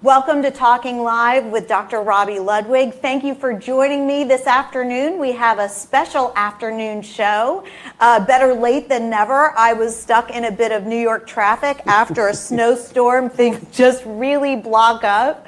Welcome to Talking Live with Dr. Robi Ludwig. Thank you for joining me this afternoon. We have a special afternoon show. Better late than never. I was stuck in a bit of New York traffic after a snowstorm. Things just really block up.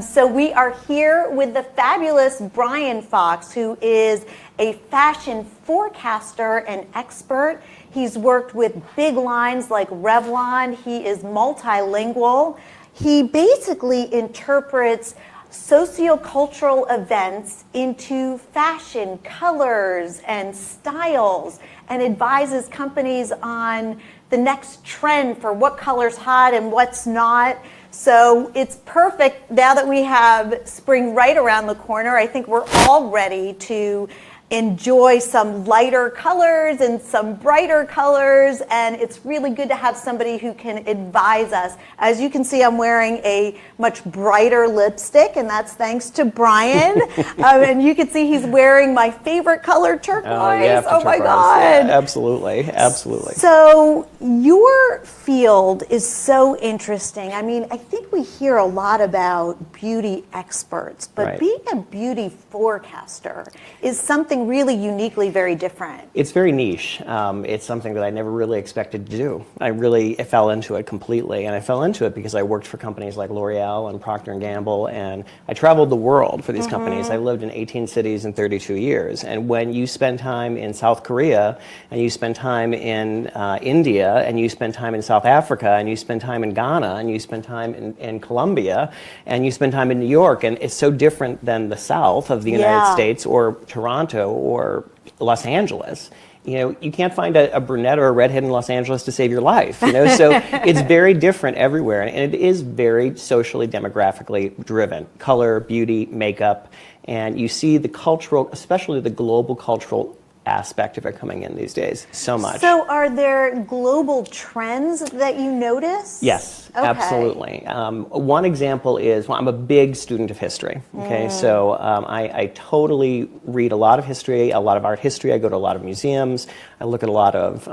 So we are here with the fabulous Brian Fox, who is a fashion forecaster and expert. He's worked with big lines like Revlon. He is multilingual. He basically interprets sociocultural events into fashion, colors, and styles, and advises companies on the next trend for what color's hot and what's not. So it's perfect now that we have spring right around the corner. I think we're all ready to enjoy some lighter colors and some brighter colors, and it's really good to have somebody who can advise us. As you can see, I'm wearing a much brighter lipstick, and that's thanks to Brian. And you can see he's wearing my favorite color, turquoise. Oh my God. Yeah, absolutely, absolutely. So your field is so interesting. I mean, I think we hear a lot about beauty experts, but Right. being a beauty forecaster is something really uniquely very different. It's very niche. It's something that I never really expected to do. I fell into it completely, and I fell into it because I worked for companies like L'Oreal and Procter & Gamble, and I traveled the world for these companies. I lived in 18 cities in 32 years, and when you spend time in South Korea, and you spend time in India, and you spend time in South Africa, and you spend time in Ghana, and you spend time in Colombia, and you spend time in New York, and it's so different than the South of the United States or Toronto or Los Angeles. You know, you can't find a brunette or a redhead in Los Angeles to save your life, you know, so it's very different everywhere, and it is very socially, demographically driven. Color, beauty, makeup, and you see the cultural, especially the global cultural aspect of it coming in these days so much. So are there global trends that you notice? Yes, Okay. absolutely. One example is, well, I'm a big student of history, okay? So I totally read a lot of history, a lot of art history. I go to a lot of museums. I look at a lot of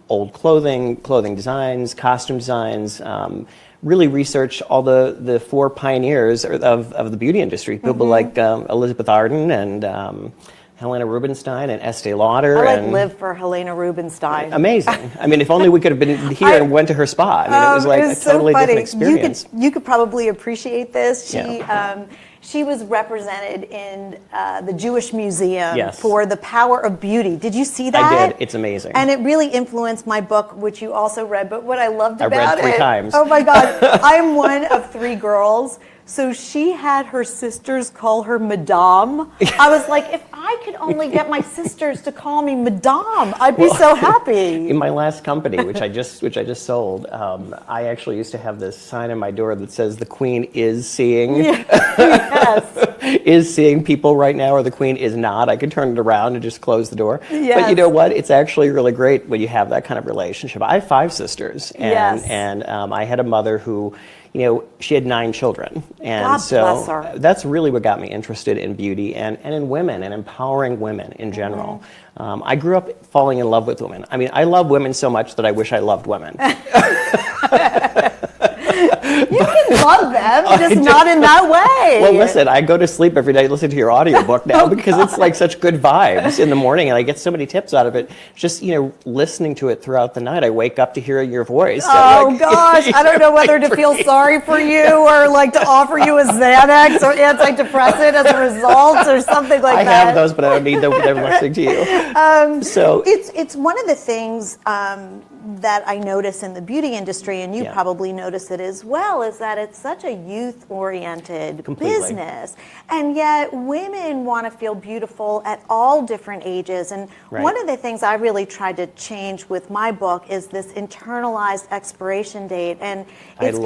old clothing designs, costume designs, really research all the four pioneers of the beauty industry, people like Elizabeth Arden and Helena Rubinstein and Estee Lauder. I live for Helena Rubinstein. Amazing. I mean, if only we could have been here and went to her spa. I mean, it was like a totally different experience. You could probably appreciate this. Yeah. She was represented in the Jewish Museum Yes. for the power of beauty. Did you see that? I did. It's amazing. And it really influenced my book, which you also read. But what I loved about it... I read 3 times. Oh my God. I'm one of 3 girls. So she had her sisters call her Madame. I was like, if I could only get my sisters to call me Madame, I'd be so happy. In my last company, which I just sold, I actually used to have this sign on my door that says the Queen is seeing. Yes. Is seeing people right now, or the Queen is not. I could turn it around and just close the door. Yes. But you know what? It's actually really great when you have that kind of relationship. I have 5 sisters, and I had a mother who, you know, she had 9 children. And God so bless her. that's really what got me interested in beauty and in women and empowering women in general. I grew up falling in love with women. I mean, I love women so much that I wish I loved women. You can love them, just not in that way. Well, listen, I go to sleep every day listening to your audiobook now because it's like such good vibes in the morning, and I get so many tips out of it. Just, you know, listening to it throughout the night, I wake up to hear your voice. Oh, like, gosh, I don't know whether to feel sorry for you or like to offer you a Xanax or antidepressant as a result or something like that. I have those, but I don't need them when I'm listening to you. So it's one of the things that I notice in the beauty industry, and you probably notice it as well, is that it's such a youth-oriented business. And yet women want to feel beautiful at all different ages. And one of the things I really tried to change with my book is this internalized expiration date. And it's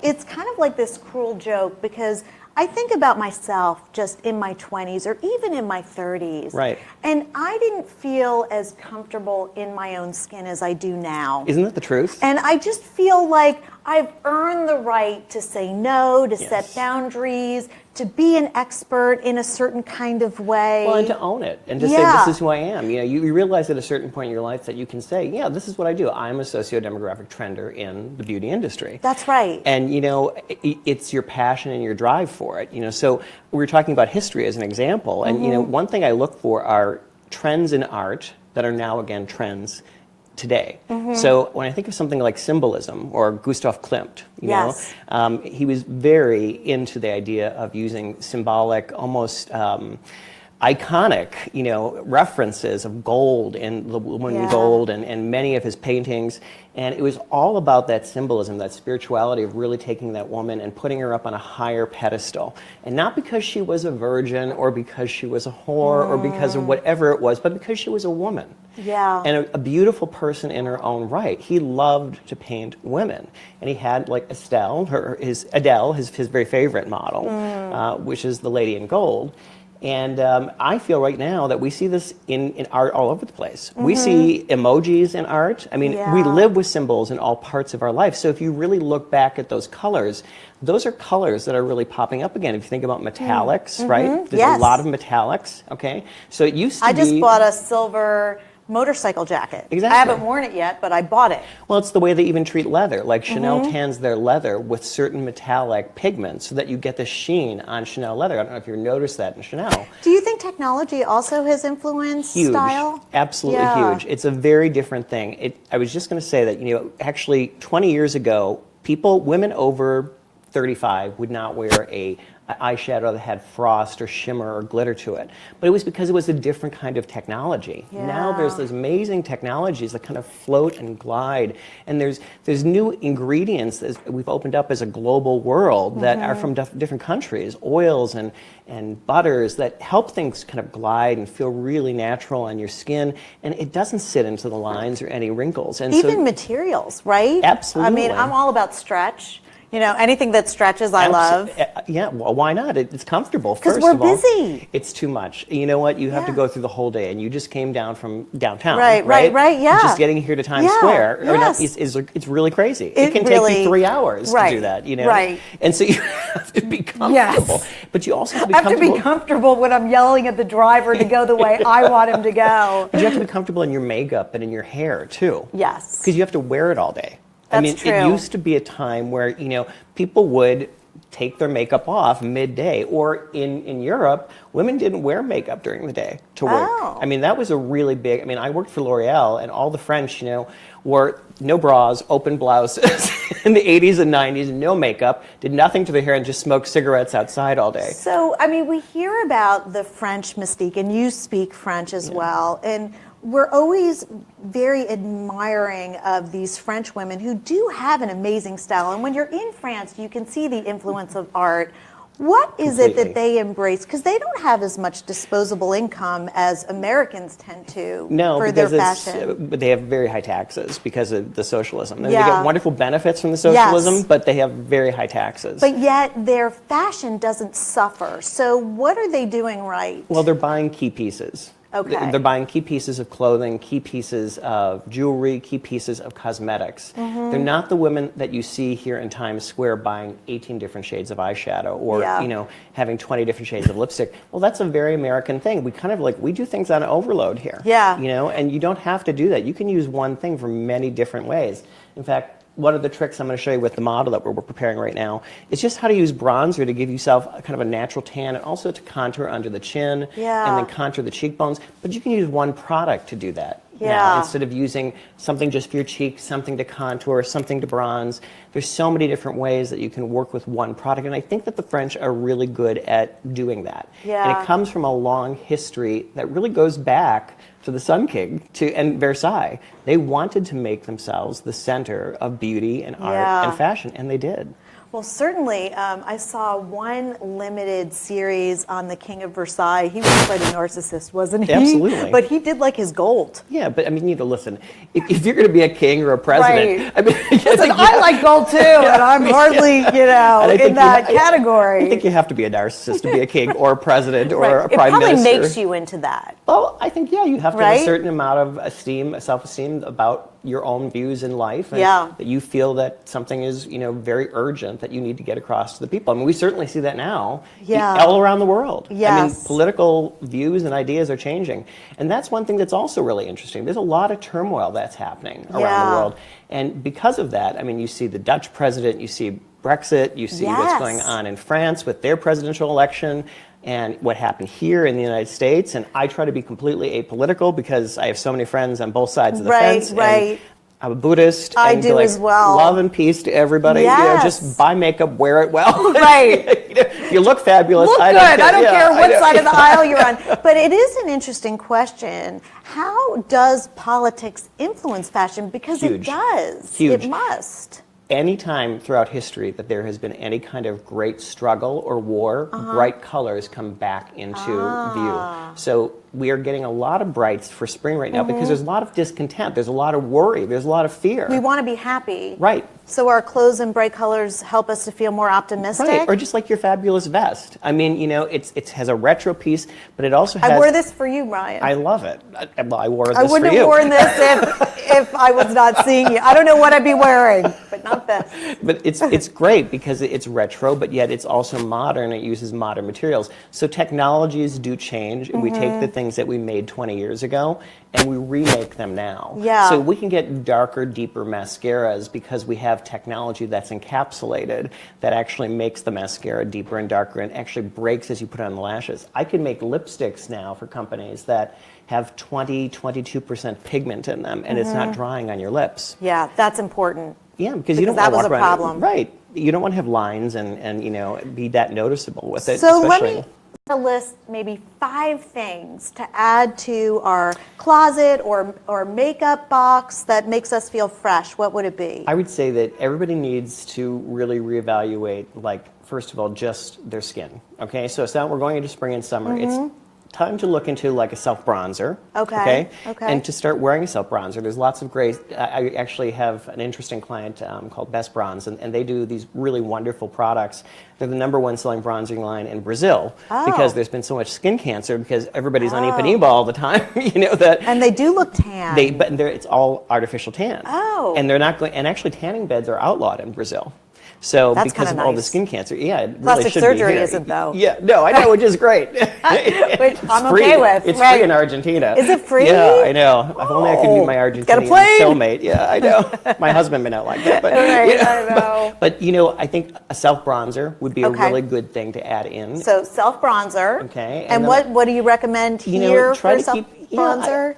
it's kind of like this cruel joke, because I think about myself just in my 20s or even in my 30s. Right. And I didn't feel as comfortable in my own skin as I do now. Isn't that the truth? And I just feel like I've earned the right to say no, to set boundaries, to be an expert in a certain kind of way. Well, and to own it and to say, this is who I am. You know, you realize at a certain point in your life that you can say, yeah, this is what I do. I'm a socio-demographic trender in the beauty industry. That's right. And, you know, it's your passion and your drive for it. You know, so we were talking about history as an example. And, you know, one thing I look for are trends in art that are now, again, trends today. So when I think of something like symbolism or Gustav Klimt, you know, he was very into the idea of using symbolic, almost iconic, you know, references of gold and the woman in gold and many of his paintings. And it was all about that symbolism, that spirituality of really taking that woman and putting her up on a higher pedestal. And not because she was a virgin or because she was a whore or because of whatever it was, but because she was a woman. Yeah. And a beautiful person in her own right. He loved to paint women. And he had like Adele, his very favorite model, which is the lady in gold. And I feel right now that we see this in art all over the place. We see emojis in art. I mean, we live with symbols in all parts of our life. So if you really look back at those colors, those are colors that are really popping up again. If you think about metallics, right? There's a lot of metallics, okay? So it used to be... I just bought a silver motorcycle jacket. Exactly. I haven't worn it yet, but I bought it. Well, it's the way they even treat leather. Like Chanel tans their leather with certain metallic pigments so that you get the sheen on Chanel leather. I don't know if you've noticed that in Chanel. Do you think technology also has influenced style? Absolutely huge. It's a very different thing. I was just going to say that, you know, actually 20 years ago, women over 35 would not wear a eyeshadow that had frost or shimmer or glitter to it. But it was because it was a different kind of technology. Now there's those amazing technologies that kind of float and glide, and there's new ingredients that we've opened up as a global world that are from different countries, oils and butters that help things kind of glide and feel really natural on your skin, and it doesn't sit into the lines or any wrinkles. And even materials, right? Absolutely. I mean, I'm all about stretch. You know, anything that stretches, I love. Yeah, well, why not? It's comfortable. Because we're busy. It's too much. You know what? You have to go through the whole day, and you just came down from downtown, right? Yeah. Just getting here to Times Square, it's really crazy. It can take you 3 hours to do that, you know? Right. And so you have to be comfortable. But you also have to be comfortable when I'm yelling at the driver to go the way I want him to go. But you have to be comfortable in your makeup and in your hair, too. Yes. Because you have to wear it all day. That's true. It used to be a time where, you know, people would take their makeup off midday, or in Europe, women didn't wear makeup during the day to work. Oh. I mean, that was a really big, I worked for L'Oreal, and all the French, you know, wore no bras, open blouses in the 80s and 90s, no makeup, did nothing to their hair, and just smoked cigarettes outside all day. So, I mean, we hear about the French mystique, and you speak French as well, and we're always very admiring of these French women who do have an amazing style. And when you're in France, you can see the influence of art. What is it that they embrace? Because they don't have as much disposable income as Americans tend to for their fashion. But they have very high taxes because of the socialism. They get wonderful benefits from the socialism, but they have very high taxes. But yet their fashion doesn't suffer. So what are they doing right? Well, they're buying key pieces. Okay. They're buying key pieces of clothing, key pieces of jewelry, key pieces of cosmetics. They're not the women that you see here in Times Square buying 18 different shades of eyeshadow or you know, having 20 different shades of lipstick. Well, that's a very American thing. We kind of we do things on overload here. Yeah. You know, and you don't have to do that. You can use one thing for many different ways. In fact, one of the tricks I'm going to show you with the model that we're preparing right now is just how to use bronzer to give yourself a kind of a natural tan, and also to contour under the chin and then contour the cheekbones. But you can use one product to do that now, instead of using something just for your cheeks, something to contour, something to bronze. There's so many different ways that you can work with one product, and I think that the French are really good at doing that. And it comes from a long history that really goes back to the Sun King and Versailles. They wanted to make themselves the center of beauty and art and fashion, and they did. Well, certainly, I saw one limited series on the King of Versailles. He was quite a narcissist, wasn't he? Absolutely. But he did like his gold. Yeah, but I mean, you know, listen, if you're going to be a king or a president, I mean, I like gold too, and I'm hardly, you know, in that category. I think you have to be a narcissist to be a king or a president or a prime minister. It probably makes you into that. Well, I think, you have to have a certain amount of self-esteem about your own views in life, and that you feel that something is, very urgent that you need to get across to the people. I mean, we certainly see that now all around the world. I mean, political views and ideas are changing. And that's one thing that's also really interesting. There's a lot of turmoil that's happening around the world. And because of that, I mean, you see the Dutch president, you see Brexit, you see what's going on in France with their presidential election, and what happened here in the United States. And I try to be completely apolitical because I have so many friends on both sides of the fence. And I'm a Buddhist. I do as well. Love and peace to everybody. Just buy makeup, wear it well. Right. If you look fabulous, look good. I don't care what side of the aisle you're on. But it is an interesting question. How does politics influence fashion? Because it does. It must. Anytime throughout history that there has been any kind of great struggle or war, bright colors come back into view. So we are getting a lot of brights for spring right now because there's a lot of discontent, there's a lot of worry, there's a lot of fear. We want to be happy. Right. So our clothes in bright colors help us to feel more optimistic. Right, or just like your fabulous vest. I mean, it has a retro piece, but it also has... I wore this for you, Ryan. I love it. I wore this for you. I wouldn't have worn this if I was not seeing you. I don't know what I'd be wearing, but not this. But it's great because it's retro, but yet it's also modern. It uses modern materials. So technologies do change, and we take the things that we made 20 years ago and we remake them now. Yeah. So we can get darker, deeper mascaras because we have technology that's encapsulated that actually makes the mascara deeper and darker and actually breaks as you put on the lashes. I can make lipsticks now for companies that have 22% pigment in them, and it's not drying on your lips. Yeah, that's important. Yeah, because you don't that want to was a problem. Right. You don't want to have lines and be that noticeable with it. So especially. let me list maybe 5 things to add to our closet or makeup box that makes us feel fresh. What would it be? I would say that everybody needs to really reevaluate, first of all, just their skin. Okay, so it's not we're going into spring and summer. It's time to look into a self-bronzer. Okay. And to start wearing a self-bronzer. There's lots of great, I actually have an interesting client called Best Bronze, and they do these really wonderful products. They're the #1 selling bronzing line in Brazil because there's been so much skin cancer because everybody's on Ipanema all the time. And they do look tan. It's all artificial tan. Oh. And they're not going, and actually tanning beds are outlawed in Brazil. So that's because of all the skin cancer, it Plastic really should surgery be here. isn't though. Yeah, no, I know, which is great. Which I'm okay with. It's free in Argentina. Is it free? Yeah, I know. If only I could meet my Argentinian soulmate. Yeah, I know. My husband may not like that, but I know. But I think a self bronzer would be a really good thing to add in. So self bronzer. Okay. And what do you recommend here for self bronzer?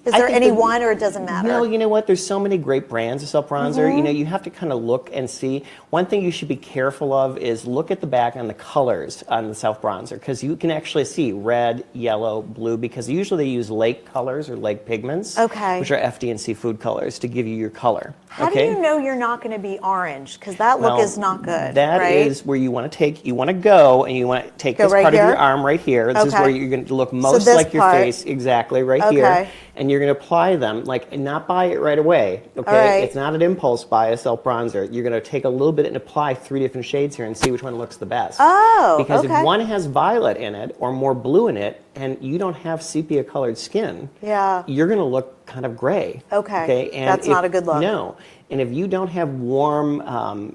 Is there any one, or it doesn't matter? No, you know what? There's so many great brands of self bronzer. You have to kind of look and see. One thing you should be careful of is look at the back on the colors on the self bronzer, because you can actually see red, yellow, blue, because usually they use lake colors or lake pigments, which are FD&C food colors, to give you your color. How do you know you're not going to be orange? Because that look is not good. That is where you want to take, you want to go and you want to take this part of your arm right here. This is where you're going to look most like your face, exactly right here. And you're going to apply them, not buy it right away. Okay, it's not an impulse buy a self bronzer. You're going to take a little bit and apply 3 different shades here and see which one looks the best. Because if one has violet in it or more blue in it, and you don't have sepia colored skin, you're going to look kind of gray. Okay, and that's not a good look. No. And if you don't have warm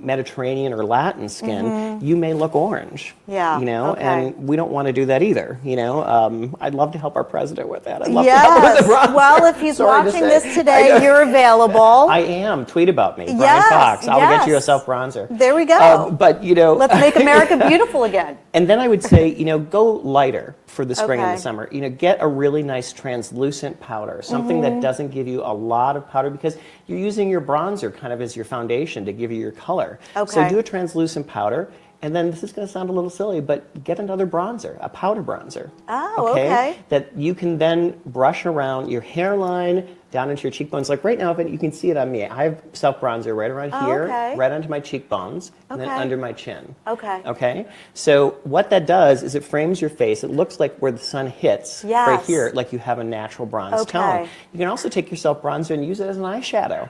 Mediterranean or Latin skin, you may look orange. And we don't want to do that either. I'd love to help our president with that. I'd love to help him with the bronzer. Well, if he's watching this today, you're available. I am. Tweet about me, Brian Fox. I'll get you a self bronzer. There we go. But let's make America beautiful again. And then I would say, go lighter for the spring and the summer. Get a really nice translucent powder, something that doesn't give you a lot of powder, because you're using your bronzer kind of as your foundation to give you your color. So do a translucent powder, and then this is going to sound a little silly, but get another bronzer, a powder bronzer. That you can then brush around your hairline, down into your cheekbones. Like right now, you can see it on me. I have self bronzer right around here, right onto my cheekbones, and then under my chin. Okay? So what that does is it frames your face. It looks like where the sun hits right here, like you have a natural bronze tone. You can also take your self bronzer and use it as an eyeshadow.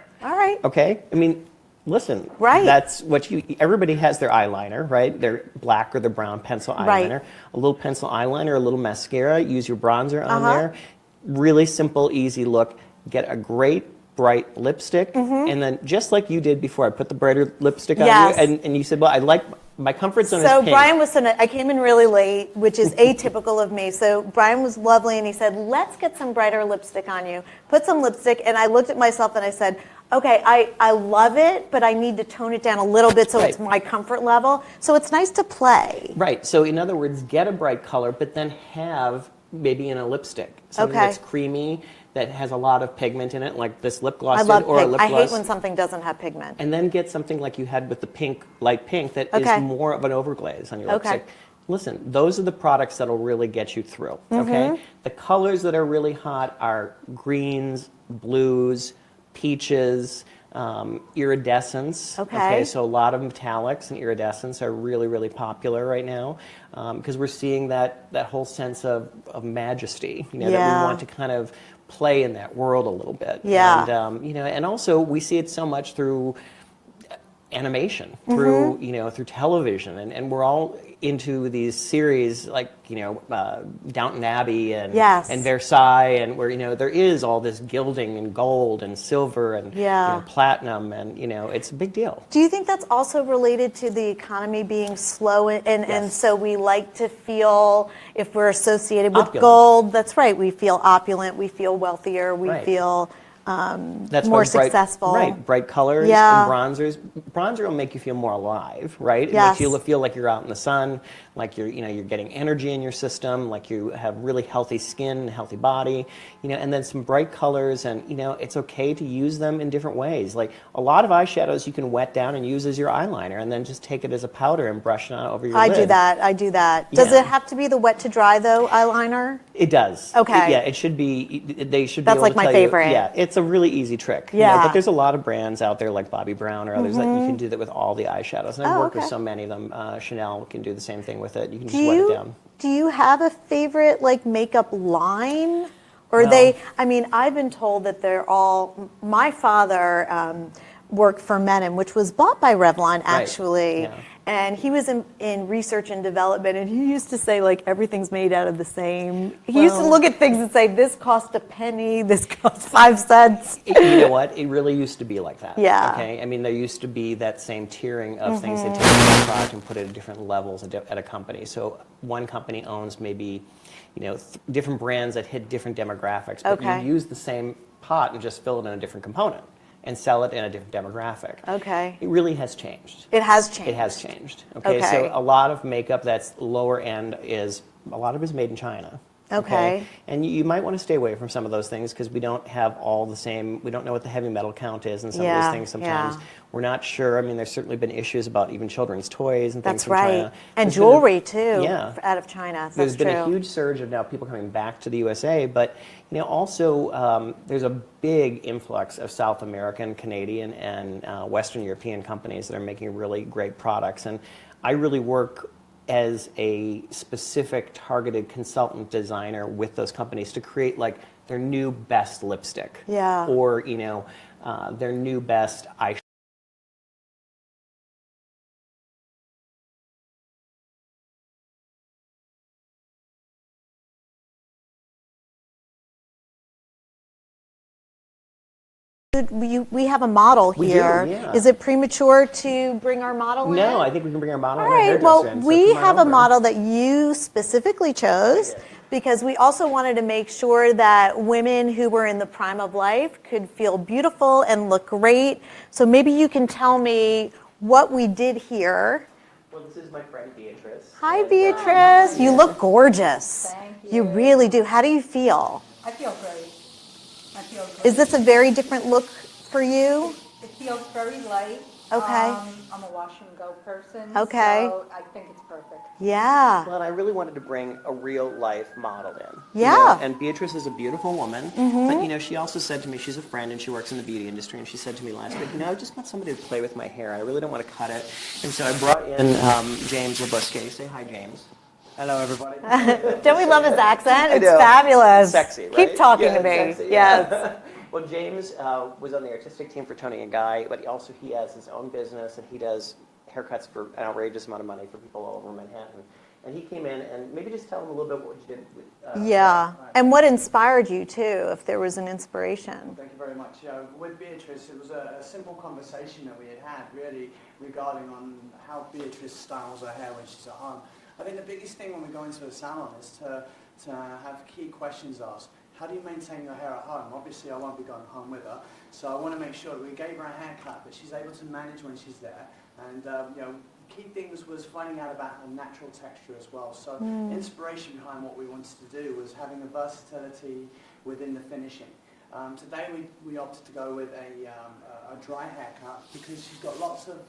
Okay? I mean, listen, that's what everybody has their eyeliner, right? Their black or the brown pencil eyeliner. A little pencil eyeliner, a little mascara, use your bronzer on there. Really simple, easy look. Get a great bright lipstick, and then just like you did before, I put the brighter lipstick on Yes. you, and you said, well, I like, my comfort zone is So pink. Brian was I came in really late, which is atypical of me. So Brian was lovely, and he said, let's get some brighter lipstick on you. Put some lipstick, and I looked at myself and I said, okay, I love it, but I need to tone it down a little bit so it's my comfort level. So it's nice to play. Right. So in other words, get a bright color, but then have maybe in a lipstick something that's creamy, that has a lot of pigment in it, like this lip gloss I did, or a lip gloss. I hate when something doesn't have pigment. And then get something like you had with the pink, light pink, that is more of an overglaze on your lipstick. Listen, those are the products that'll really get you through. Okay. The colors that are really hot are greens, blues, peaches, iridescence. Okay, so a lot of metallics and iridescence are really, really popular right now, because we're seeing that whole sense of majesty, that we want to kind of play in that world a little bit. And and also we see it so much through animation, through through television, and we're all into these series like Downton Abbey and Versailles, and where there is all this gilding and gold and silver and platinum, and it's a big deal. Do you think that's also related to the economy being slow, and so we like to feel, if we're associated with gold, that's right, we feel opulent, we feel wealthier, we feel that's more successful. Bright colors and bronzers. Bronzer will make you feel more alive, right? It makes you feel like you're out in the sun, like you're getting energy in your system, like you have really healthy skin, healthy body, and then some bright colors, and it's okay to use them in different ways. Like a lot of eyeshadows you can wet down and use as your eyeliner, and then just take it as a powder and brush it on over your lid. I do that. Does it have to be the wet to dry though eyeliner? It does. Okay. It should be. They should. That's be able like to my tell favorite. You, it's a really easy trick. But there's a lot of brands out there like Bobbi Brown or others that you can do that with all the eyeshadows. And I've worked with so many of them. Chanel can do the same thing with it. You can just wet it down. Do you have a favorite makeup line? Or they? I mean, I've been told that they're all. My father worked for Menem, which was bought by Revlon actually. Yeah. And he was in research and development, and he used to say everything's made out of the same. He used to look at things and say, this cost a penny, this cost 5 cents. You know what? It really used to be like that. Yeah. Okay. I mean, there used to be that same tiering of things. They take one product and put it at different levels at a company. So one company owns maybe, different brands that hit different demographics, but you use the same pot and just fill it in a different component and sell it in a different demographic. Okay. It really has changed. It has changed. It has changed. Okay. So a lot of makeup that's lower end a lot of it is made in China. Okay. And you might want to stay away from some of those things because we don't have all the same, we don't know what the heavy metal count is and some of these things sometimes. We're not sure. I mean, there's certainly been issues about even children's toys and things from China. That's right. And jewelry too, out of China. There's been a huge surge of now people coming back to the USA, but also there's a big influx of South American, Canadian, and Western European companies that are making really great products. And I really work as a specific targeted consultant designer with those companies to create their new best lipstick, or their new best eyeshadow. We have a model here. We do, yeah. Is it premature to bring our model in? No, I think we can bring our model in. All right, well, we have a model that you specifically chose because we also wanted to make sure that women who were in the prime of life could feel beautiful and look great. So maybe you can tell me what we did here. Well, this is my friend Beatrice. Hi, Beatrice. You look gorgeous. Thank you. You really do. How do you feel? I feel great. Is this a very different look for you? It feels very light. Okay. I'm a wash and go person. Okay. So I think it's perfect. Yeah. Well, I really wanted to bring a real life model in. Yeah. And Beatrice is a beautiful woman, but she also said to me, she's a friend and she works in the beauty industry, and she said to me last week, I just want somebody to play with my hair. I really don't want to cut it. And so I brought in James Labusque. Say hi, James. Hello, everybody. Don't we love his accent? I It's know. fabulous. Sexy, right? Keep talking to me. Sexy, Yes. Well, James was on the artistic team for Tony and Guy, but he has his own business, and he does haircuts for an outrageous amount of money for people all over Manhattan. And he came in, and maybe just tell him a little bit what you did. Yeah, and what inspired you too, if there was an inspiration. Thank you very much. With Beatrice, it was a simple conversation that we had really regarding on how Beatrice styles her hair when she's at home. I think the biggest thing when we go into a salon is to have key questions asked. How do you maintain your hair at home? Obviously, I won't be going home with her, so I want to make sure that we gave her a haircut, but she's able to manage when she's there. And key things was finding out about her natural texture as well. So inspiration behind what we wanted to do was having a versatility within the finishing. Today we opted to go with a dry haircut because she's got lots of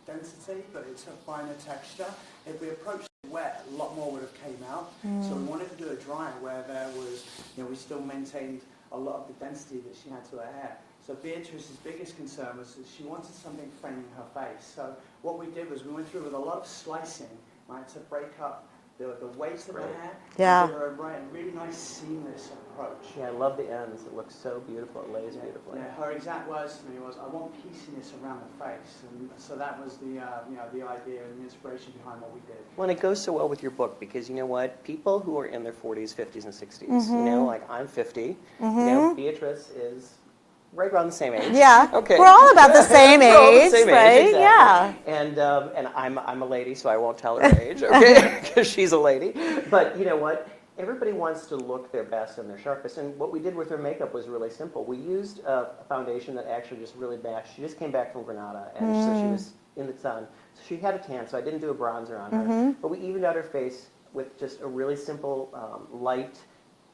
density, but it's a finer texture. If we approached it wet, a lot more would have came out. So we wanted to do a dry where there was, we still maintained a lot of the density that she had to her hair. So Beatrice's biggest concern was that she wanted something framing her face. So what we did was we went through with a lot of slicing, right, to break up the weight of the hair. Yeah. And give her a really nice seamless approach. Yeah, I love the ends. It looks so beautiful. It lays beautifully. Yeah, her exact words to me was, "I want pieciness around the face," and so that was the the idea and the inspiration behind what we did. Well, and it goes so well with your book because you know what? People who are in their 40s, 50s, and 60s, like I'm 50, Beatrice is right around the same age. Yeah. Okay. We're all about the same We're all the age, same age, right? exactly. Yeah. And I'm a lady, so I won't tell her age, okay? Because she's a lady. But you know what? Everybody wants to look their best and their sharpest. And what we did with her makeup was really simple. We used a foundation that actually just really bashed. She just came back from Granada, and so she was in the sun. So she had a tan, so I didn't do a bronzer on her. But we evened out her face with just a really simple, light,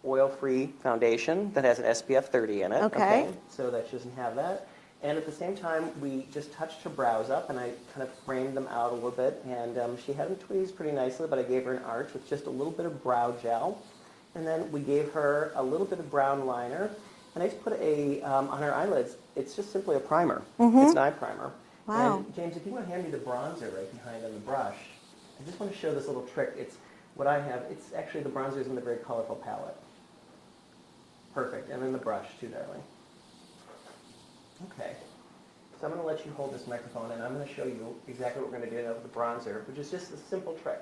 oil-free foundation that has an SPF 30 in it. Okay. So that she doesn't have that. And at the same time, we just touched her brows up, and I kind of framed them out a little bit. And she had them tweezed pretty nicely, but I gave her an arch with just a little bit of brow gel. And then we gave her a little bit of brown liner. And I just put on her eyelids, it's just simply a primer. It's an eye primer. Wow. And James, if you want to hand me the bronzer right behind on the brush, I just want to show this little trick. It's what I have. It's actually the bronzer is in the very colorful palette. Perfect. And then the brush, too, darling. Okay. So I'm going to let you hold this microphone, and I'm going to show you exactly what we're going to do now with the bronzer, which is just a simple trick.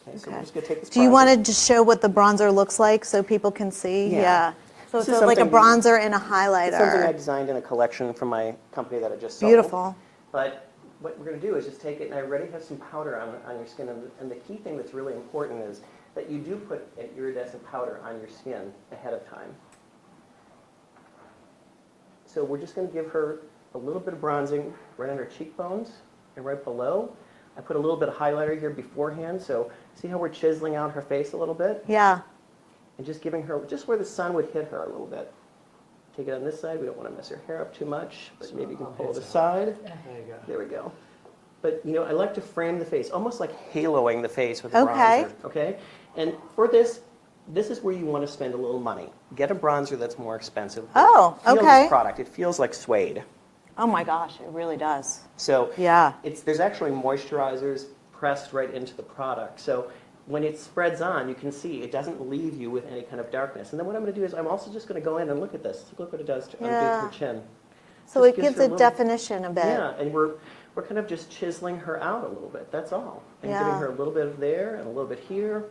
Okay, so we're just going to take this Do you bronzer. want to just show what the bronzer looks like so people can see? Yeah. So This it's is like a something- bronzer and a It's something I highlighter. designed in a collection from my company that I just sold. Beautiful. But what we're going to do is just take it, and I already have some powder on your skin, and the key thing that's really important is that you do put an iridescent powder on your skin ahead of time. So we're just going to give her a little bit of bronzing right on her cheekbones and right below. I put a little bit of highlighter here beforehand, so see how we're chiseling out her face a little bit? Yeah. And just giving her, just where the sun would hit her a little bit. Take it on this side. We don't want to mess her hair up too much, but maybe you can pull it aside. There you go. There we go. But, I like to frame the face, almost like haloing the face with a Okay. bronzer. Okay? And for this is where you want to spend a little money. Get a bronzer that's more expensive. Oh, Feel okay. this product. It feels like suede. Oh my gosh, it really does. So Yeah. there's actually moisturizers pressed right into the product. So when it spreads on, you can see it doesn't leave you with any kind of darkness. And then what I'm going to do is I'm also just going to go in and look at this. Look what it does to Yeah. underneath her chin. So Just it gives her a little- definition a bit. Yeah, and we're kind of just chiseling her out a little bit. That's all. And Yeah. giving her a little bit of there and a little bit here.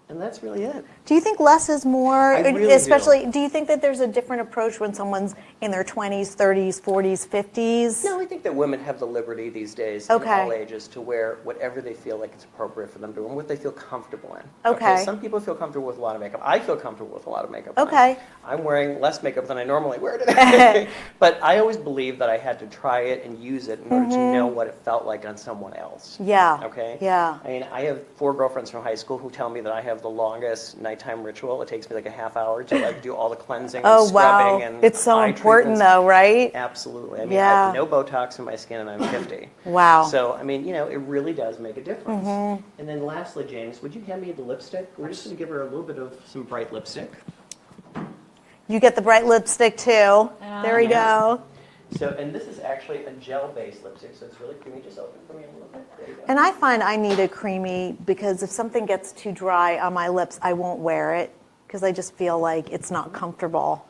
And that's really it. Do you think less is more? I really Especially, do you think that there's a different approach when someone's in their 20s, 30s, 40s, 50s? No, I think that women have the liberty these days Okay. in all ages to wear whatever they feel like it's appropriate for them to wear and what they feel comfortable in. Okay. Some people feel comfortable with a lot of makeup. I feel comfortable with a lot of makeup. on. Okay. I'm wearing less makeup than I normally wear today. But I always believed that I had to try it and use it in order to know what it felt like on someone else. Yeah. Okay? Yeah. I mean, I have 4 girlfriends from high school who tell me that I have the longest nighttime ritual. It takes me like a half hour to like do all the cleansing Oh, and scrubbing wow. and It's so eye important, treatments. though, right? Absolutely. I mean, I Yeah. have no Botox in my skin, and I'm 50. Wow. So, I mean, it really does make a difference. And then lastly, James, would you hand me the lipstick? We're just going to give her a little bit of some bright lipstick. You get the bright lipstick, too. There we Yeah. go. So, and this is actually a gel-based lipstick, so it's really creamy. Just open for me a little bit. There you go. And I find I need a creamy because if something gets too dry on my lips, I won't wear it because I just feel like it's not comfortable.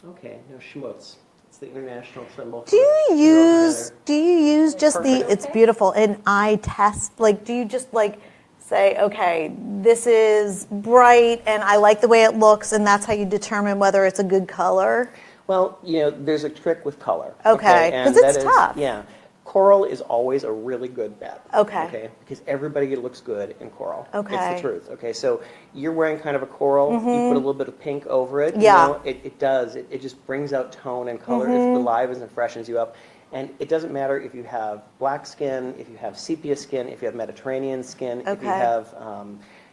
Okay, now schmutz. It's the international symbol. Do you use just Perfect. it's beautiful. An eye test, like, do you just like say, okay, this is bright and I like the way it looks, and that's how you determine whether it's a good color? Well, there's a trick with color. Okay, and 'cause it's that is- tough. Yeah. Coral is always a really good bet. Okay. Because everybody looks good in coral. Okay. It's the truth. Okay, so you're wearing kind of a coral, you put a little bit of pink over it. Yeah. It does. It just brings out tone and color. It relivens and freshens you up. And it doesn't matter if you have black skin, if you have sepia skin, if you have Mediterranean skin, if you Okay. have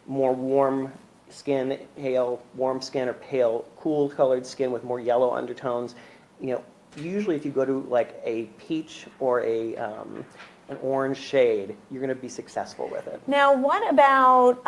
more warm skin, pale warm skin, or pale cool colored skin with more yellow undertones. Usually if you go to like a peach or an orange shade, you're going to be successful with it. Now, what about,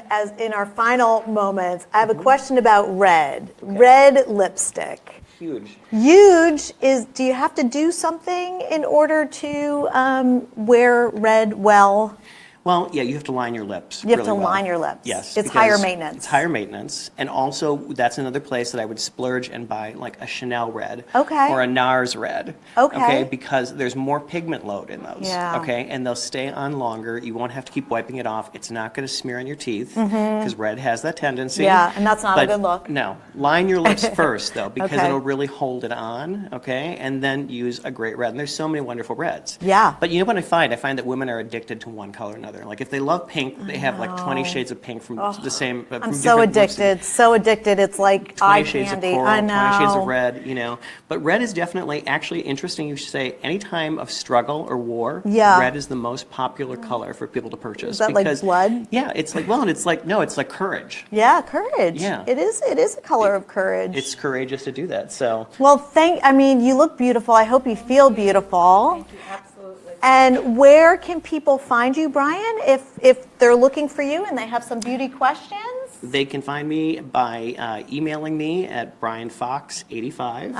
as in our final moments, I have a question about red. Okay. Red lipstick. Huge. Huge do you have to do something in order to wear red well? Well, yeah, you have to line your lips. You have really to well. line your lips. Yes. It's because higher maintenance. It's higher maintenance. And also, that's another place that I would splurge and buy like a Chanel red. Okay. Or a NARS red. Okay. Because there's more pigment load in those. Yeah. Okay. And they'll stay on longer. You won't have to keep wiping it off. It's not going to smear on your teeth. Because red has that tendency. Yeah, and that's not a But good look. No. Line your lips first, though, because Okay. it'll really hold it on. Okay. And then use a great red. And there's so many wonderful reds. Yeah. But you know what I find? I find that women are addicted to one color or another. Like if they love pink, they have like 20 shades of pink from the same. From I'm so different lipsticks. addicted, so addicted. It's like 20 eye shades candy. of coral, I know. 20 shades of red, But red is definitely actually interesting. You should say any time of struggle or war, Yeah. red is the most popular color for people to purchase. Is that like blood? Yeah, it's like, well, and it's like, no, it's like courage. Yeah, courage. Yeah. It is a color of courage. It's courageous to do that. So Well, you look beautiful. I hope you feel beautiful. Thank you, absolutely. And where can people find you, Brian, if they're looking for you and they have some beauty questions? they can find me by emailing me at brianfox85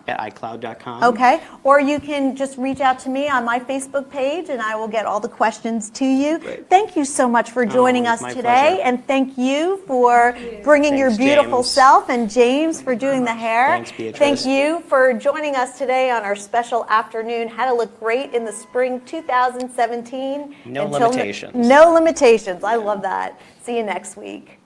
at iCloud.com. Okay, or you can just reach out to me on my Facebook page and I will get all the questions to you. Great. Thank you so much for joining us my today, pleasure. and thank you for bringing your Thanks, beautiful James. self, and James for doing the hair. Thanks, Beatrice. Thank you for joining us today on our special afternoon, How to Look Great in the Spring 2017. No limitations. No limitations. I love that. See you next week.